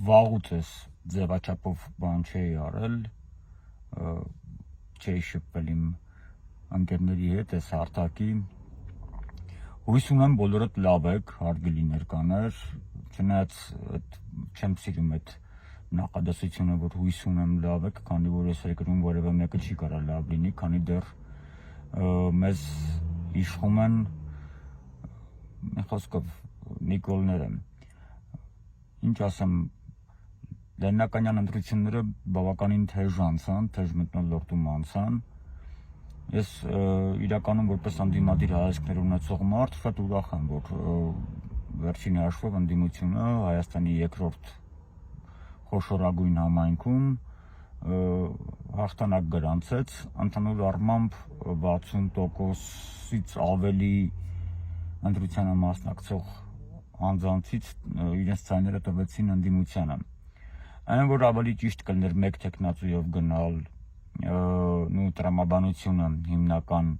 վաղուց ես ձևաչափով բան չէի արել, չէի շփվել իմ ընկերների հետ, այս հարթակի, հույս ունեմ բոլորդ լավ եք, հարգելի ներկաներ, չնայած չեմ սիրում այդ նախադասությունը, որ հույս ունեմ լավ եք, քանի որ այս երկրում որևէ մեկը չի կարող լավ լինի, քանի դեռ մեզ իշխում են մի խոսքով Նիկոլները, ինչ ասեմ, Լեննականյան ընտրությունները բավականին թեժ անցան, թեժ մթնոլորտում անցան, ես իրականում որպես ընդդիմադիր հայացքներ ունեցող մարդ շատ ուրախ եմ, որ վերջին հաշվով ընդդիմությունը Հայաստանի երկրորդ խոշորագույն համայնքում հաղթանակ գրանցեց, ընդհանուր առմամբ 60%-ից ավելի ընտրությանը մասնակցող անձանցից իրենց ձայները տվեցին ընդդիմությանը։ Այն, որ ավելի ճիշտ կլներ մեկ թեկնածուով գնալ, տրամաբանությունը հիմնական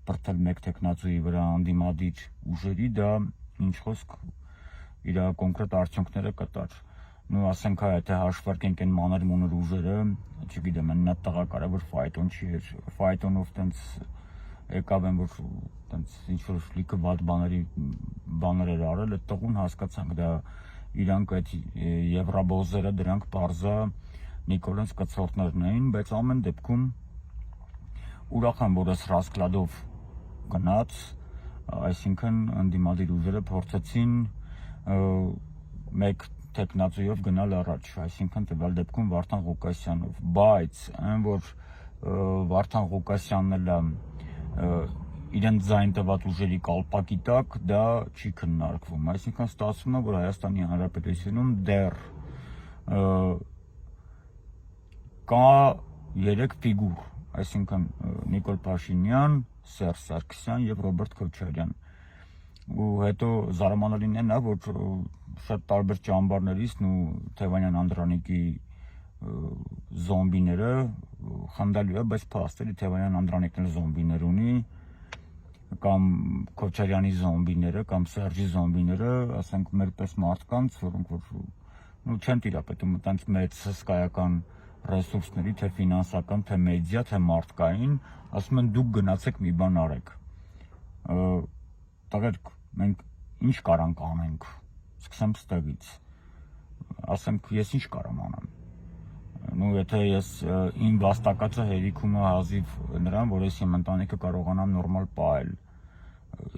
բրդել մեկ թեկնածուի վրա ընդդիմադիր ուժերի, դա ինչ խոսք իր կոնկրետ արդյունքները կտար։ Ասենք եթե հաշվարկենք այն մանր-մունր ուժերը, չգիտեմ, նա տղա կարևոր ֆայտոն չի էր, ֆայտոնով տենց եկավ են, որ տենց ինչ-որ լիքը վատ բաներ էր արել, այդ տղուն հասկացանք, դա իրանք այդ եվրաբոզերը դրանք պարզա Նիկոլենց կցորդներն էին, բայց ամեն դեպքում ուրախ եմ, որ այս ռասկլադով գնաց, այսինքն ընդդիմադիր ուժերը փորձեցին մեկ թեկնածուով գնալ առաջ, այսինքն տվյալ դեպքում Վարդան Ղուկասյանով, բայց այն, որ Վարդան Ղուկասյանն էլ իրեն ձայն տված ուժերի կալպակի տակ, դա չի քննարկվում, այսինքն ստացվում է, որ Հայաստանի Հանրապետությունում դեռ կա 3 ֆիգուր, այսինքն Նիկոլ Փաշինյան, Սերժ Սարգսյան և Ռոբերտ Քոչարյան, ու հետո զարմանալին է նա, որ շատ տարբեր ճամբարներից Թևանյան Անդրանիկի զոմբիները խնդալու է, բայց փաստերի Թևանյան Անդրանիկն էլ զոմբիներ ունի, կամ Քոչարյանի զոմբիները, կամ Սերժի զոմբիները, ասենք մեր պես մարդկանց, որոնք որ չեն տիրապետում այդպես մեծ հսկայական ռեսուրսների, թե ֆինանսական, թե մեդիա, թե մարդկային, ասում են դուք գնացեք մի բան արեք։ Տղերք, մենք ինչ կարանք անենք, սկսեմ ստեղից, ասենք ես ինչ կարամ անեմ, եթե ես իմ վաստակածը հերիքում է հազիվ նրան, որ ես իմ ընտանիքը կարողանամ նորմալ պահել,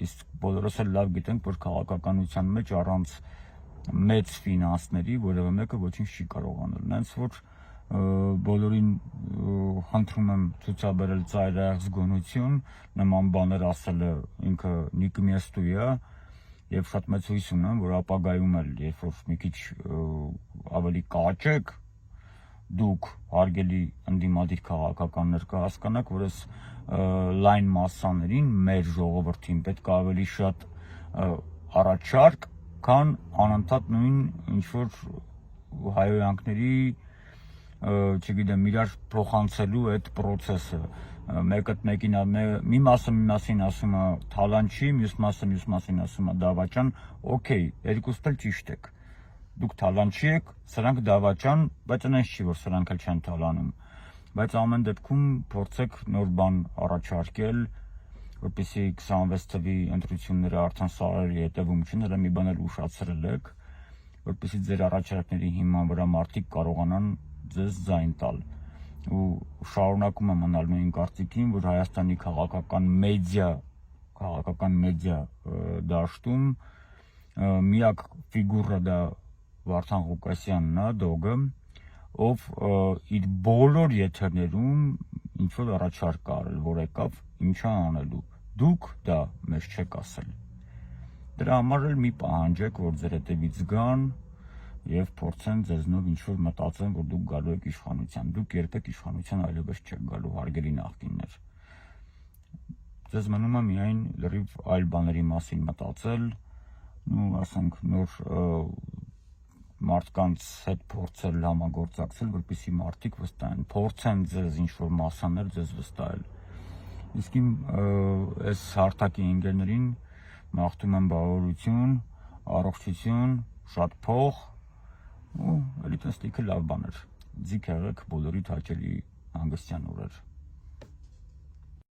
իսկ բոլորս էլ լավ գիտենք, որ քաղաքականության մեջ առանց մեծ ֆինանսների որևէ մեկը ոչինչ չի կարող անել, նենց որ բոլորին խնդրում եմ ցուցաբերել ծայրահեղ զգոնություն, նման բաներ ասելը ինքը Նիկմեստու է, եւ շատ մեծ հույս ունեմ, որ ապագայում էլ, երբ որ մի քիչ ավելի կաճեք, դուք հարգելի ընդդիմադիր քաղաքականներ կհասկանաք, որ այս լայն մասսաներին, մեր ժողովրդին պետք է ավելի շատ առաջարկ, քան անընդհատ նույն ինչ-որ հայհոյանքների, չգիտեմ, իրար փոխանցելու այդ պրոցեսը, մեկը մեկին մի մասը մի մասին ասում է թալանչի, մյուս մասին ասում է դավաճան, օքեյ, երկուստ էլ ճիշտ եք, դուք թալանչի եք, սրանք դավաճան, բայց այնպես չի, որ սրանք էլ չեն թալանում, բայց ամեն դեպքում փորձեք նոր բան առաջարկել, որպեսզի 26 թվականի ընտրությունները արդեն սարերի հետևում չեն, հələ մի բան էլ ուշացրել եք, որպեսզի ձեր առաջարկների հիման վրա մարդիկ կարողանան ձեզ ձայն տալ, ու շարունակում եմ մնալ նույն կարծիքին, որ Հայաստանի քաղաքական մեդիա դաշտում միակ ֆիգուրը դա Վարդան Ղուկասյանն է, Դոգը, ով իր բոլոր եթերներում ինչ-որ առաջարկ արել, որ եկավ ինչ է անելու, դուք դա մեզ չեք ասել, դրա համար էլ մի պահանջեք, որ ձեր հետևից գան և փորձեն ձեզնով ինչ-որ մտածեն, որ դուք գալու եք իշխանության, դուք երբեք իշխանության այլևս չեք գալու, հարգելի նախկիններ, ձեզ մնում է միայն լրիվ այլ բաների մասին մտածել, ասենք նոր մարդկանց հետ փորձել համագործակցել, որպեսզի մարդիկ վստահեն, փորձեն ձեզ ինչ-որ մասաներ ձեզ վստահել, իսկ իմ այս հարթակի ընկերներին մաղթում եմ բավարարություն, առողջություն, շատ փող ու Գիտես, լիքը լավ բան էր։ Ձիգ եղեք, բոլորիդ հաճելի հանգստյան օրեր։